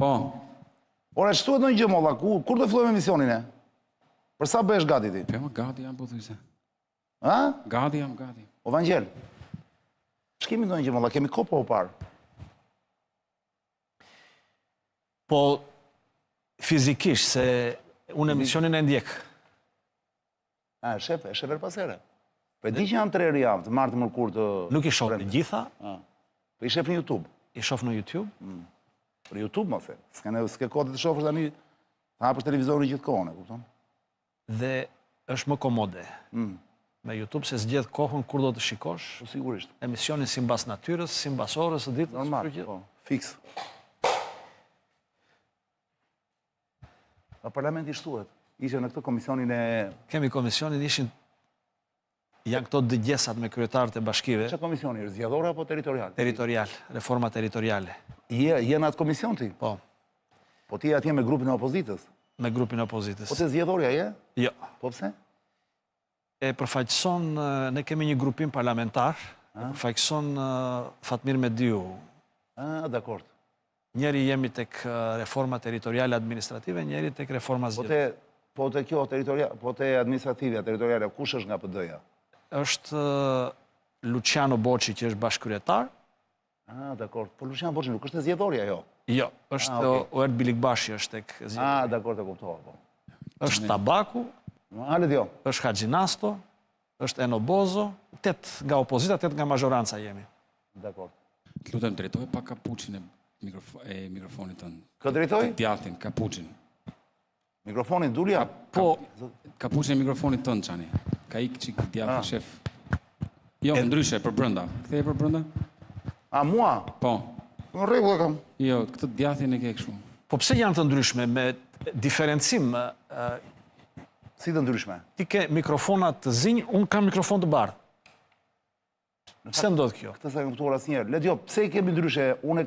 Po. Ora, shtuhet në një gjë, molla, kur do fillojmë emisionin e? Për sa bëhesh gati ti? Po, gati jam, po thujse. Ha? Gati jam, gati. O Vangjel, shkemi në një gjë, molla, kemi kohë po parë. Po, fizikisht, se unë emisionin e ndjek. A, shef her pasere. Po e di që janë 3 herë javë, të martë mërkur të... Nuk i shoh në gjitha. Po i shef në YouTube. I shoh në YouTube. Për YouTube, më the. S'ke kodë të shofër tani, të hapësh televizorin gjithë kohën, e kupton? Dhe është më komode. Me YouTube se zgjedh kohën kur do të shikosh. Po sigurisht. Emisionin simbas natyrës, simbas orës së ditës. Normal, po, fiks. Pa parlamenti shtuhet. Ishe në këtë komisionin e... Kemi komisionin, janë këto dëgjesat me kryetarët e bashkive. Që komisioni, është zgjedhore apo territorial? Territorial, reforma territoriale. Je në atë komision ti? Po. Po ti atje me grupin e opozitës? Me grupin e opozitës. Po të zgjedhorja je? Jo. Po pse? E përfaqëson, ne kemi një grupim parlamentar, e përfaqëson Fatmir Mediu. Dakord. Njeri jemi tek reforma territoriale administrative, njeri tek reforma zgjedhore. Po të kjo territoriale, po të administrative, territoriale, kush është nga PD-ja? Është Luciano Boçi, që është bashkëkryetar. Dakord. Po Luciano Boçi nuk është e zgjedhorja, jo? Jo, është Oert Bilikbashi është tek zgjedhorja. Dakord, e kuptova. Është Tabaku, është Haxhinasto, është Eno Bozo, 8 nga opozita, 8 nga mazhoranca jemi. Dakord. Të lutem, drejtoj pa kapuçin e mikrofonit tënë. Kë drejtoj? Djathtin, kapuçin. Mikrofonin dulja? Po, kapuçin e mikrofonit tënë, Qani. Ka ikë që djathtin shef. Jo, ndryshe, për brënda. Kthej për brënda? A, mua? Po. Në rregull e kam. Jo, këtë djathtin e ke kështu. Po pse janë të ndryshme, me diferencim? Si të ndryshme? Ti ke mikrofonat të zinj, unë kam mikrofon të bardhë. Pse ndodh kjo? Këtë sa kam këtuar asnjëherë. Letjo, pse kemi ndryshe? Unë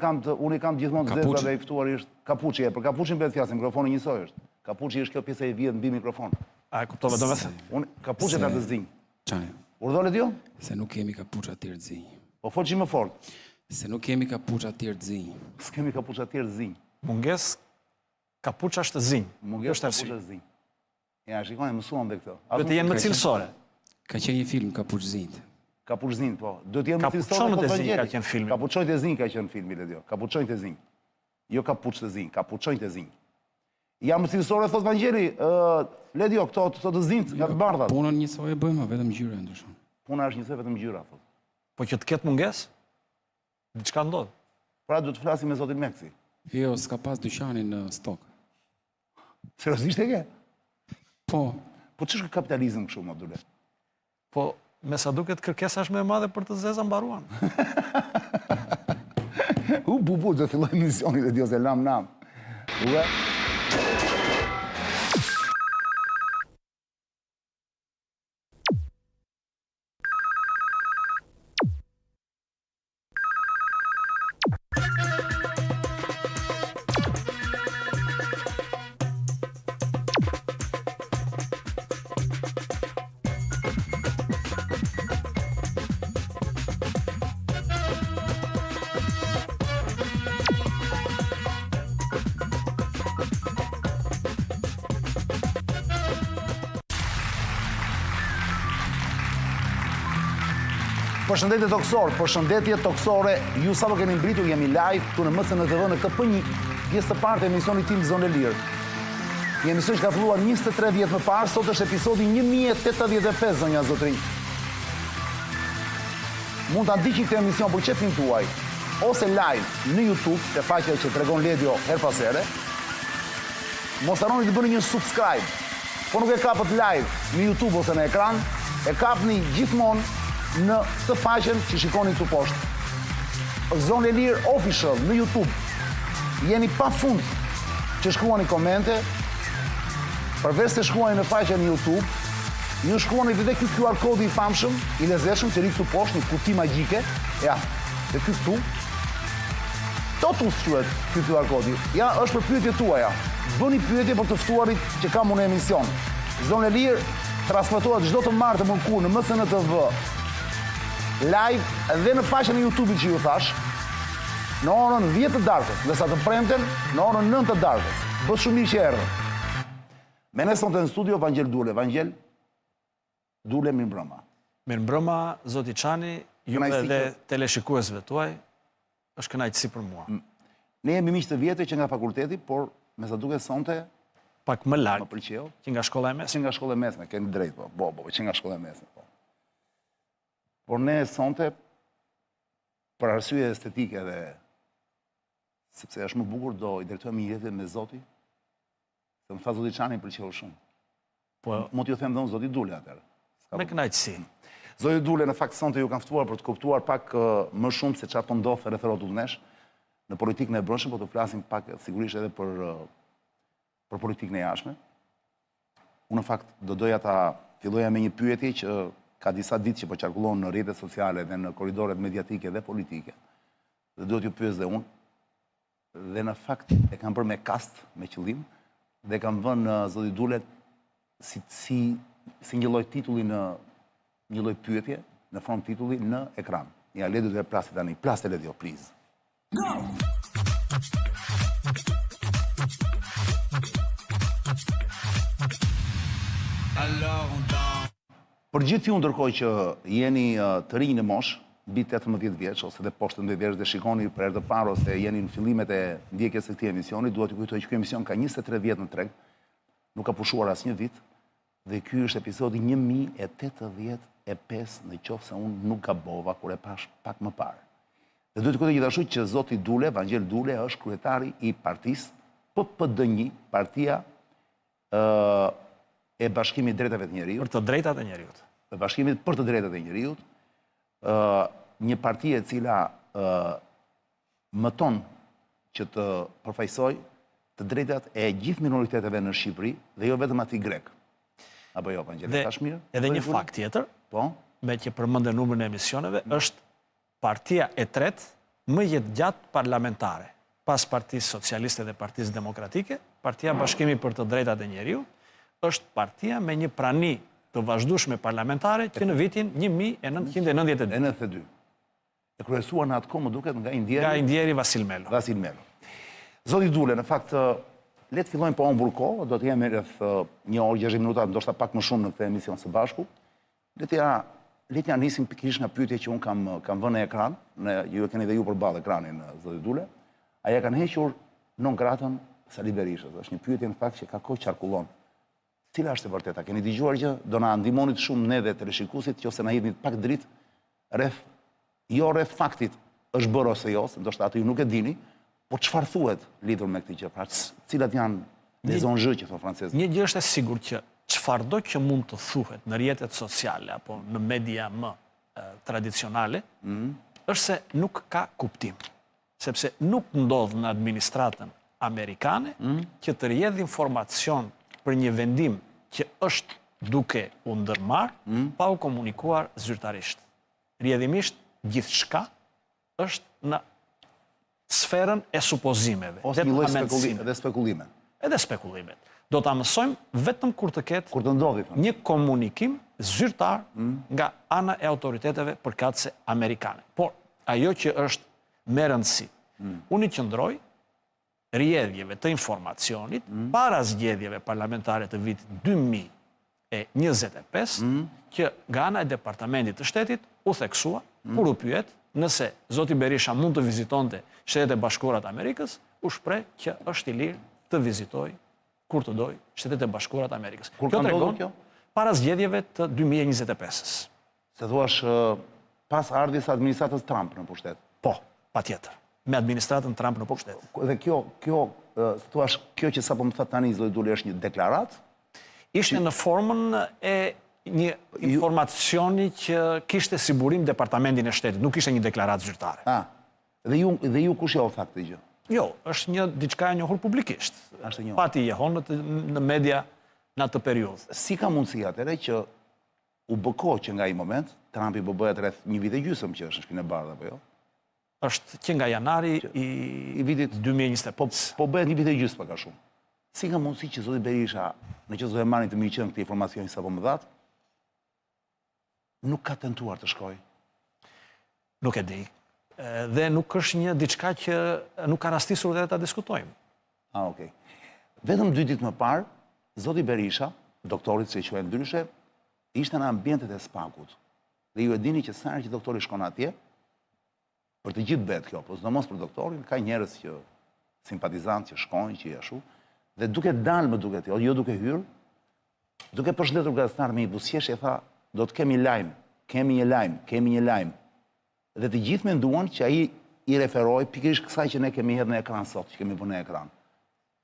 kam gjithmonë të zeza dhe i ftuar ishtë kapuçi. Për kapuçin për të fjasim, mikrofoni njësoj është. Kapuçi është kjo pjesa e vjetë mbi mikrofon. A, e kuptova, do me thë? Unë kapuçet atë zinj. Qani? Urdhë Letjo? Se nuk kemi kapuça tjerë të zinj. Po fol që më fort. Se nuk kemi kapuça tjerë të zinj. S'kemi kapuça tjerë të zinj. Munges kapuça është zinj. Munges kapuça është zinj. Ja, shikoni, mësuam dhe këtë. Do të jenë më cilësore. Ka qenë një film Kapuç zinjt. Kapuç zinjt, po. Do të jenë më cilësore. Kapuçonët e zinj ka qenë filmi. Kapuçonët e zinj ka qenë filmi, Letjo. Kapuçonët e zinj. Jo kapuç të zinj, kapuçonët e zinj. Ja më cilësore, thot Vangjeli, Letjo, këto të zinjt nga të bardhat. Punën njësoj e bëjmë, vetëm ngjyra ndryshon. Puna është njësoj, vetëm ngjyra, thot. Po që të ketë munges? Diçka ndodh. Pra du të flasim me zotin Meksi. Jo, s'ka pas dyqanin në stok. Seriozisht e ke? Po. Po ç'është kapitalizëm kështu, më dule? Po, me sa duket kërkesa është më e madhe për të zeza mbaruan. Bu, do filloj misionin e Dios e lam nam. Ue? Përshëndetje toksor, përshëndetje toksore, ju sa po keni mbritur, jemi live këtu në MSNTV në këtë një pjesë të parë të emisionit tim Zonë e Lirë. Një emision që ka filluar 23 vjet më parë, sot është episodi 1085, zonja zotrinj. Mund ta ndiqni këtë emision për çefin tuaj, ose live në YouTube, te faqja që tregon Letjo her pas here. Mos harroni të bëni një subscribe. Po nuk e kapët live në YouTube ose në ekran, e kapni gjithmonë në të faqen që shikoni këtu poshtë. Zonë e Lirë Official në YouTube. Jeni pa fund që shkruani komente, përveç se shkruani në faqen në YouTube, ju shkruani dhe ky QR kodi i famshëm, i lezetshëm që ri këtu poshtë, një kuti magjike, ja, dhe ky këtu. Totus quhet ky QR kodi. Ja, është për pyetjet tuaja. Bëni pyetje për të ftuarit që kam unë emision. Zonë e Lirë transmetohet çdo të martë të mërkur në MSNTV live dhe në faqen e YouTube-it që ju thash. në orën 10 të darkës, dhe sa të premten në orën 9 të darkës. Bës shumë mirë që erdhën. Me ne sonte në studio Vangjel Dule. Vangjel Dule, mirëmbrëma. Mirëmbrëma, zoti Çani, juve dhe teleshikuesve tuaj, është kënaqësi për mua. Ne jemi miq të vjetër që nga fakulteti, por me sa duket sonte pak më larg, më pëlqeu. që nga shkolla e mesme. Që nga shkolla e mesme, keni drejt, po, që nga shkolla e mesme, po. Por ne sonte, për arsye estetike dhe sepse është më bukur, do i drejtojmë jetën me Zoti, se më tha Zoti Çani pëlqeu shumë. Po, Mund t'ju them dhënë Zoti Dule atëherë. me kënaqësi. Zoti Dule, në fakt sonte ju kam ftuar për të kuptuar pak më shumë se çfarë po ndodh rreth rrotull nesh në politikën e brendshme, po të flasim pak sigurisht edhe për politikën e jashtme. Unë në fakt do doja ta filloja me një pyetje që ka disa ditë që po qarkullon në rrjetet sociale dhe në korridoret mediatike dhe politike. Dhe do t'ju pyes dhe unë. Dhe në fakt e kam bërë me kast, me qëllim, dhe kam vënë zoti Dule si një lloj titulli në një lloj pyetje, në formë titulli në ekran. Ja, le të plasi tani. Plaste le dio, please. Për gjithë ju ndërkohë që jeni të rinj në moshë, mbi 18 vjeç ose dhe poshtë 18 vjeç dhe shikoni për herë të parë ose jeni në fillimet e ndjekjes së këtij emisioni, dua t'ju kujtoj që ky emision ka 23 vjet në treg, nuk ka pushuar asnjë vit, dhe ky është episodi 1085 në qoftë se unë nuk gabova kur e pash pak më parë. Dhe duhet të kujtoj gjithashtu që zoti Dule, Vangjel Dule, është kryetari i partisë PPD1, partia e Bashkimit Drejtave të Njeriut. Për të drejtat e njeriut. E Bashkimit për të Drejtat e Njeriut, një parti e cila mëton që të përfaqësoj të drejtat e gjithë minoriteteve në Shqipëri dhe jo vetëm atij grek. Apo jo, Vangjel, thash mirë? Edhe një fakt tjetër, po, me që përmendë numrin e emisioneve, është partia e tretë më jetëgjatë parlamentare. Pas Partisë Socialiste dhe Partisë Demokratike, Partia Bashkimi për të Drejtat e Njeriut është partia me një prani të vazhdueshme parlamentare që në vitin 1992. E kryesuar në atë kohë më duket nga Indieri Vasil Melo. Zoti Dule, në fakt, le të fillojmë po humbur kohë, do të jemi rreth 1 orë 60 minuta, ndoshta pak më shumë në këtë emision së bashku. Le t'ja nisim pikërisht nga pyetja që unë kam vënë në ekran, ju e keni dhe ju përballë ekranin, zoti Dule. Aja kanë hequr non gratën Sali Berishës. Është një pyetje në fakt që ka kohë qarkullon. Cila është e vërteta? Keni dëgjuar që do na ndihmonit shumë ne dhe teleshikuesit, nëse na jepni pak dritë rreth faktit është bërë ose jo, se ndoshta atë ju nuk e dini, por çfarë thuhet lidhur me këtë gjë? Pra, cilat janë les enjeux që thon francezët? Një gjë është e sigurt që çfarëdo që mund të thuhet në rrjetet sociale apo në media më tradicionale, është se nuk ka kuptim. Sepse nuk ndodh në administratën amerikane që të rrjedh informacion për një vendim që është duke u ndërmarr pa u komunikuar zyrtarisht. Rrjedhimisht gjithçka është në sferën e supozimeve. Ose një lloj spekulime. Edhe spekulimet. Do ta mësojmë vetëm kur të ketë ndodhi një komunikim zyrtar nga ana e autoriteteve përkatëse amerikane. Por ajo që është me rëndësi, unë i qëndroj rrjedhjeve të informacionit para zgjedhjeve parlamentare të vitit 2025, që nga ana e Departamentit të Shtetit u theksua kur u pyet nëse zoti Berisha mund të vizitonte Shtetet e Bashkuara të Amerikës, u shpreh që është i lirë të vizitoj kur të doj Shtetet e Bashkuara të Amerikës. Kur ka ndodhur kjo? Para zgjedhjeve të 2025-s. Se thuash pas ardhjes administratës Trump në pushtet. Po, patjetër. Me administratën Trump në pushtet. Dhe kjo që sapo më that tani zoti Dule është një deklaratë? Ishte në formën e një informacioni që kishte si burim Departamentin e Shtetit, nuk ishte një deklaratë zyrtare. Dhe ju kush ja u tha këtë gjë? Jo, është një diçka e njohur publikisht. Pati jehon në media në atë periudhë. Si ka mundësi atëre që u bë kohë që nga ai moment Trumpi bëhet rreth 1 vit e gjysmë që është në Shpinën e Bardhë apo jo? Është që nga janari i vitit 2025. Po bëhet 1 vit e gjysmë pak a shumë. Si ka mundësi që zoti Berisha, nëse do e marrin të mirë këtë informacion sapo më dhat, nuk ka tentuar të shkojë? Nuk e di. Dhe nuk është një diçka që nuk ka rastisur dhe ta diskutojmë. Okej. Vetëm 2 ditë më parë, zoti Berisha, doktorit që i quajnë ndryshe, ishte në ambientet e Spakut. Dhe ju e dini që sa herë që doktori shkon atje, për të gjithë bet kjo, po sidomos për doktorin, ka njerëz që simpatizantë që shkojnë, që i ashtu, dhe duke dalë më duket, jo duke hyrë, duke përshëndetur gazetar me i buzëqeshje, tha, do të kemi lajm, kemi një lajm. Dhe të gjithë menduan që ai i referoi pikërisht kësaj që ne kemi hedhur në ekran sot, që kemi vënë në ekran.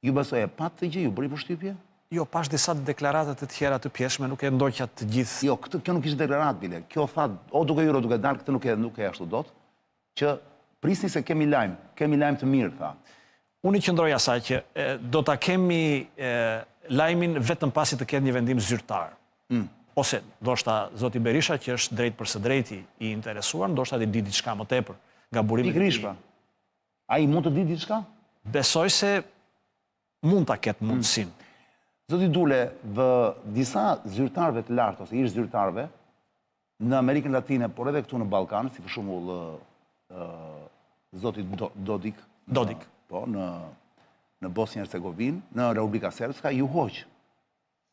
Ju besoj e pat të gjë, ju bëri përshtypje? Jo, pash disa deklaratat të tjera të pjeshme, nuk e ndoqja të gjithë. Jo, kjo nuk ishte deklarat, bile. Kjo tha, o duke hyrë, o duke dalë, këtë nuk e ashtu dot, që prisni se kemi lajm të mirë, tha. Unë i qëndroj asaj që do ta kemi lajmin vetëm pasi të ketë një vendim zyrtar. Ose, ndoshta zoti Berisha, që është drejt për së drejti i interesuar, ndoshta di diçka më tepër nga burimi. Pikërisht pa. Ai mund të di diçka? Besoj se mund ta ketë mundësinë. Zoti Dule, disa zyrtarëve të lartë, ose ish zyrtarëve, në Amerikën Latine, por edhe këtu në Ballkan, si për shembull zoti Dodik. Po, në Bosnjë Hercegovinë, në Republika Srpska, ju hoq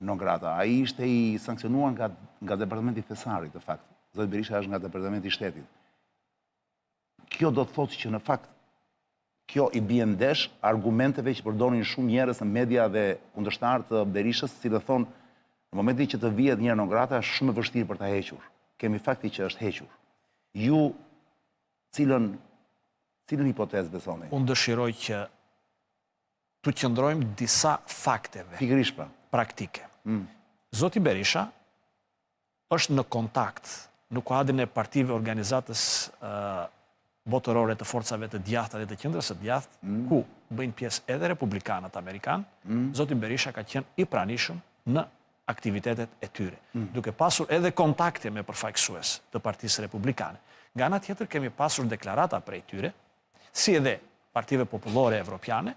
non grata. Ai ishte i sankcionuar nga Departamenti Thesarit, të fakt. Zoti Berisha është nga Departamenti i Shtetit. Kjo do të thotë që në fakt kjo i bie ndesh argumenteve që përdorin shumë njerëz në media dhe kundërshtar të Berishës, cilë thonë në momentin që të vihet një non grata është shumë e vështirë për ta hequr. Kemi fakti që është hequr. Ju cilën hipotezë besoni? Unë dëshiroj që të qëndrojmë disa fakteve. Pikërisht pa. Praktike. Zoti Berisha është në kontakt në kuadrin e partive organizatës botërore të forcave të djathta dhe të qendrës së djathtë, ku bëjnë pjesë edhe republikanët amerikanë, zoti Berisha ka qenë i pranishëm në aktivitetet e tyre, duke pasur edhe kontakte me përfaqësues të Partisë Republikane. Nga ana tjetër kemi pasur deklarata prej tyre, si edhe partive popullore evropiane,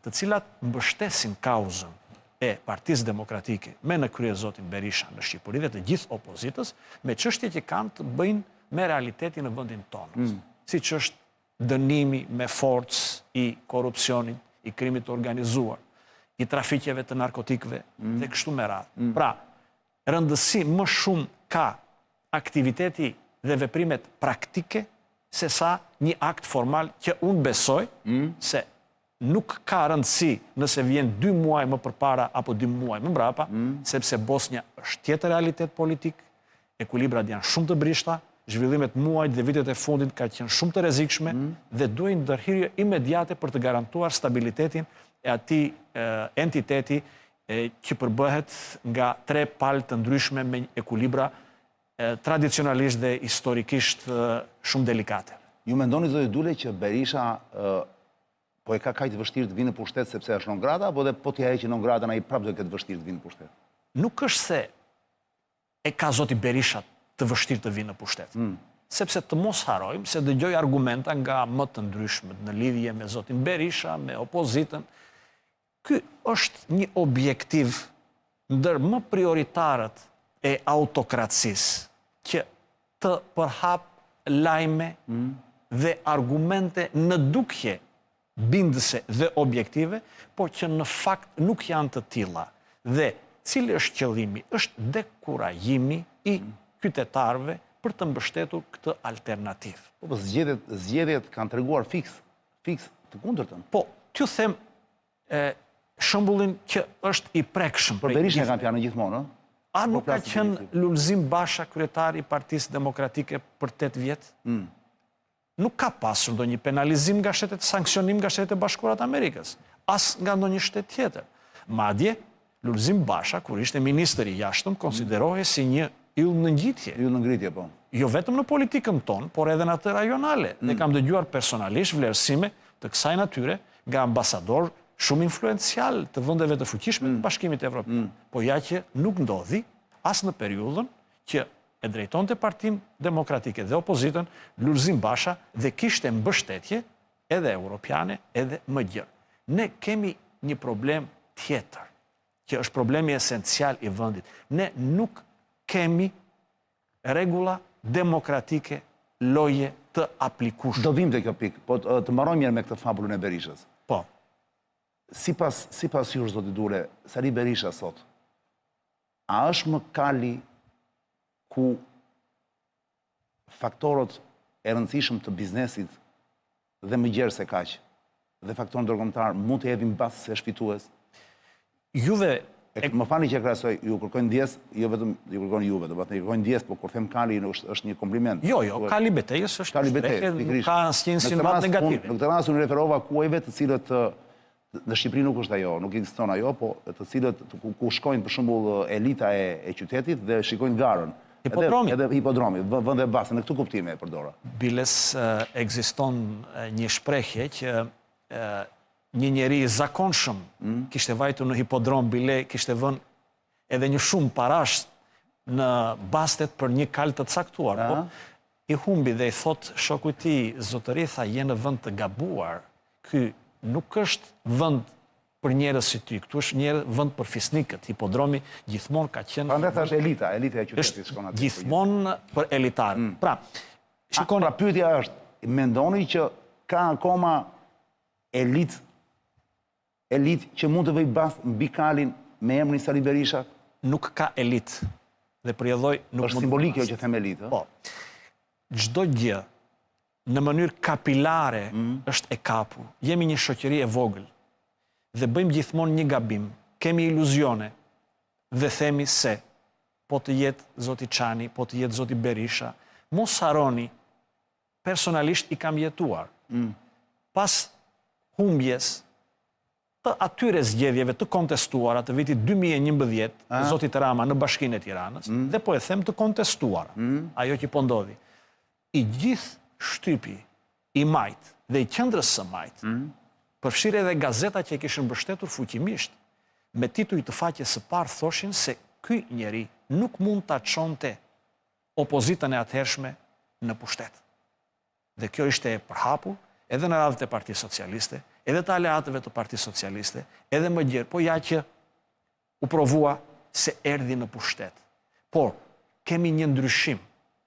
të cilat mbështesin kauzën e Partisë Demokratike me në krye zotin Berisha në Shqipëri dhe të gjithë opozitës, me çështje që kanë të bëjnë me realitetin në vendin tonë. Si që është dënimi me forcë i korupcionit, i krimit organizuar, i trafikjeve të narkotikëve dhe kështu me radhë. Pra, rëndësi më shumë ka aktiviteti dhe veprimet praktike se sa një akt formal që unë besoj se nuk ka rëndësi nëse vjen 2 muaj më përpara apo 2 muaj më mbrapa, sepse Bosnja është tjetër realitet politik, ekuilibrat janë shumë të brishta, zhvillimet muajt dhe vitet e fundit ka qenë shumë të rrezikshme dhe duhen ndërhyrje imediate për të garantuar stabilitetin e atij entiteti që përbëhet nga 3 palë të ndryshme me ekuilibra tradicionalisht dhe historikisht shumë delikate. Ju mendoni zoti Dule që Berisha po e ka kaq të vështirë të vinë në pushtet sepse është non grata, apo dhe po t'ja heqë non grata ai prapë do të ketë vështirë të vinë në pushtet? Nuk është se e ka zoti Berisha të vështirë të vinë në pushtet. Sepse të mos harojmë se dëgjoj argumenta nga më të ndryshmet në lidhje me zotin Berisha, me opozitën. Ky është një objektiv ndër më prioritarët e autokracisë që të përhap lajme dhe argumente në dukje bindëse dhe objektive, po që në fakt nuk janë të tilla. Dhe cili është qëllimi? Është dekurajimi i qytetarëve për të mbështetur këtë alternativë. Po zgjedhjet kanë treguar fiks të kundërtën. Po, t'ju them shembullin që është i prekshëm. Për Berisha kanë planë gjithmonë, ëh? A nuk ka qenë Lulzim Basha kryetari i Partisë Demokratike për 8 vjet? Nuk ka pasur ndonjë penalizim nga shtetet, sankcionim nga Shtetet e Bashkuara të Amerikës, as nga ndonjë shtet tjetër. Madje Lulzim Basha, kur ishte ministër i jashtëm, konsiderohej si një yll në ngjitje. Yll në ngritje, po. Jo vetëm në politikën tonë, por edhe në atë rajonale. Ne kam dëgjuar personalisht vlerësime të kësaj natyre nga ambasador shumë influencial të vendeve të fuqishme të Bashkimit Evropian. Po ja që nuk ndodhi as në periudhën që e drejtonte Partinë Demokratike dhe opozitën Lulzim Basha dhe kishte mbështetje edhe europiane edhe më gjërë. Ne kemi një problem tjetër, që është problemi esencial i vendit. Ne nuk kemi rregulla demokratike, loje të aplikueshëm. Do vim te kjo pikë, po të mbaroj mirë me këtë fabulën e Berishës. Po. Sipas jush, zoti Dule, Sali Berisha sot, a është më kali ku faktorët e rëndësishëm të biznesit dhe më gjerë se kaq, dhe faktorën ndërkombëtar mund të hedhin bas se shfitues? Juve Më fani që e krasoj, ju kërkojnë ndjes, jo vetëm ju kërkojnë juve, do të thotë kërkojnë ndjes, por kur them kali është një kompliment. Jo, kali betejës është Kali betejës, shprehje, nuk pikërisht. ka asnjë insinuat negative. Në këtë rast unë referova kuajve të cilët në Shqipëri nuk është ajo, nuk ekziston ajo, po të cilët ku shkojnë për shembull elita e qytetit dhe shikojnë garën. Hipodromi. Edhe hipodromi, vend e base, në këtë kuptim e përdora. Biles ekziston një shprehje që një njeri i zakonshëm kishte vajtur në hipodrom bile, kishte vënë edhe një shumë parash në bastet për një kal të caktuar. Po, i humbi dhe i thot shokut i tij, zotëri, tha, je në vend të gabuar. Ky nuk është vend për njerëz si ty, këtu është vend për fisnikët. Hipodromi gjithmonë ka qenë... Prandaj thash elita e qytetit shkon aty. Gjithmonë për elitar. Pra, shikoni... Pra pyetja është, mendoni që ka akoma elit që mund të vëj bas mbi kalin me emrin Sali Berisha? Nuk ka elit. Dhe përjedhoj nuk është simbolike që them elit, po. Çdo gjë në mënyrë kapilare është e kapur. Jemi një shoqëri e vogël dhe bëjmë gjithmonë një gabim. Kemi iluzione dhe themi se po të jetë zoti Çani, po të jetë zoti Berisha. Mos harroni, personalisht i kam jetuar. Pas humbjes të atyre zgjedhjeve të kontestuara të vitit 2011, zotit Rama në Bashkinë e Tiranës, dhe po e them të kontestuara, ajo që po ndodhi. I gjithë shtypi i majt dhe i qendrës së majt, përfshirë edhe gazeta që e kishën mbështetur fuqimisht, me tituj të faqes së parë thoshin se ky njeri nuk mund ta çonte opozitën e atëhershme në pushtet. Dhe kjo ishte e përhapur edhe në radhët e Partisë Socialiste, edhe të aleatëve të Partisë Socialiste, edhe më gjerë, po ja që u provua se erdhi në pushtet. Por, kemi një ndryshim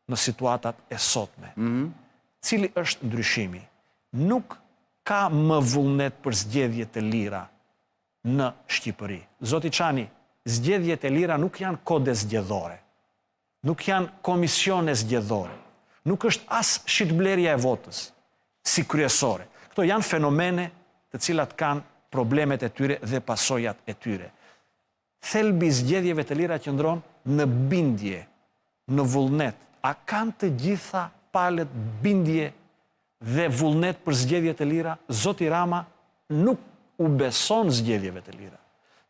në situatat e sotme. Cili është ndryshimi? Nuk ka më vullnet për zgjedhjet e lira në Shqipëri. Zoti Çani, zgjedhjet e lira nuk janë kode zgjedhore. Nuk janë komisione zgjedhore. Nuk është as shitblerja e votës si kryesore. Këto janë fenomene të cilat kanë problemet e tyre dhe pasojat e tyre. Thelbi zgjedhjeve të lira qëndron në bindje, në vullnet. A kanë të gjitha palët bindje dhe vullnet për zgjedhjet e lira? Zoti Rama nuk u beson zgjedhjeve të lira.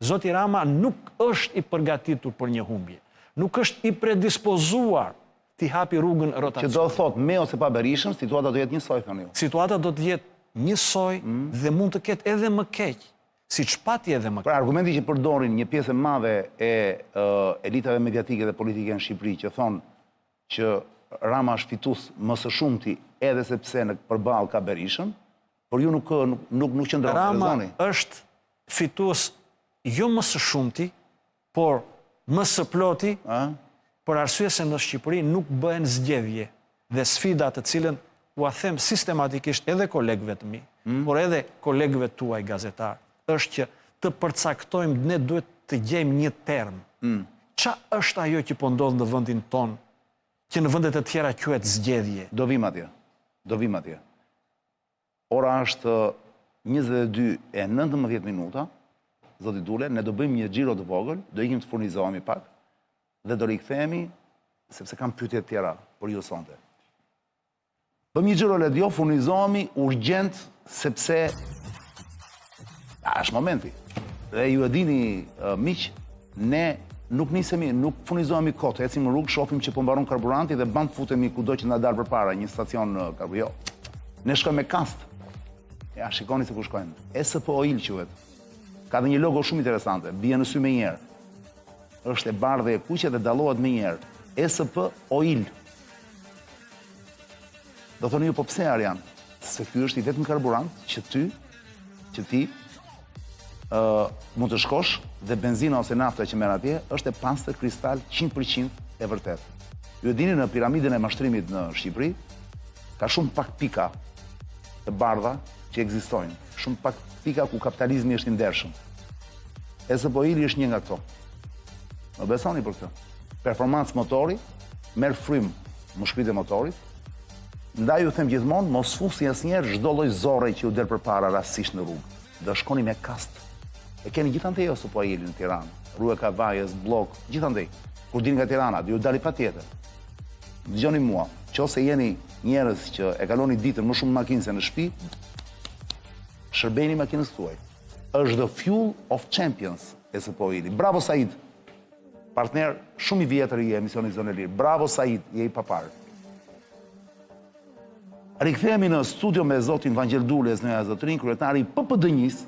Zoti Rama nuk është i përgatitur për një humbje. Nuk është i predispozuar t'i hapi rrugën rotacion. Që do thot, me ose pa Berishën, situata do jetë njësoj, thoni ju. Situata do të jetë njësoj dhe mund të ketë edhe më keq, siç pati edhe më keq. Pra, argumenti që përdorin një pjesë e madhe e elitave mediatike dhe politike në Shqipëri që thonë që Rama është fitus më së shumti edhe sepse në përballë ka Berishën, por ju nuk qëndron. Rama është fitus jo më së shumti, por më së ploti, për arsye se në Shqipëri nuk bëhen zgjedhje dhe sfida të cilën u a them sistematikisht edhe kolegëve të mi, por edhe kolegëve tuaj gazetar, është që të përcaktojmë, ne duhet të gjejmë një term. Qa është ajo që po ndodh në vendin ton, që në vendet e tjera quhet zgjedhje? Do vim atje. Ora është 22:19 minuta, zoti Dule, ne do bëjmë një xhiro të vogël, do ikim të furnizohemi pak dhe do rikthehemi sepse kam pyetje të tjera për ju sonte. Bëjmë një xhiro radio, furnizohemi urgjent sepse është momenti. Dhe ju e dini, miq, ne nuk nisemi, nuk furnizohemi kot, ecim në rrugë, shohim që po mbaron karburanti dhe bam futemi kudo që na dal përpara, një stacion karburant. Jo. Ne shkojmë me kast. Ja, shikoni se ku shkojmë. ESP Oil quhet. Ka dhe një logo shumë interesante, bie në sy me njerë. Është e bardhë e kuqe dhe dallohet me njerë. ESP Oil. Do thoni ju, po pse Arjan? Se ky është i vetëm karburant që ti mund të shkosh dhe benzina ose nafta që merr atje është e pastër kristal 100% e vërtet. Ju e dini, në piramidën e mashtrimit në Shqipëri Ka shumë pak pika të bardha që ekzistojnë. Shumë pak pika ku kapitalizmi është i ndershëm. SPO-ili është një nga këto. Më besoni për këtë. Performancë motori, merr frym mushkëritë e motorit. Ndaj ju them gjithmonë, mos fusni asnjëherë çdo lloj zorre që ju del përpara rastësisht në rrugë. Do shkoni me kast. E keni gjithandej SPO-ilin në Tiranë. Rrugë Kavajës, blok, gjithandej. Kur dini nga Tirana, do ju dali patjetër. Dëgjoni mua, nëse jeni njerëz që e kaloni ditën më shumë makinë se në shtëpi, shërbeni makinës tuaj. Është the fuel of champions SPO-ili. Bravo Said. Partner shumë i vjetër i emisionit Zonë e Lirë. Bravo Said, je i papar. Rikthehemi në studio me zotin Vangel Dule, zotrin kryetari i PPD-njës,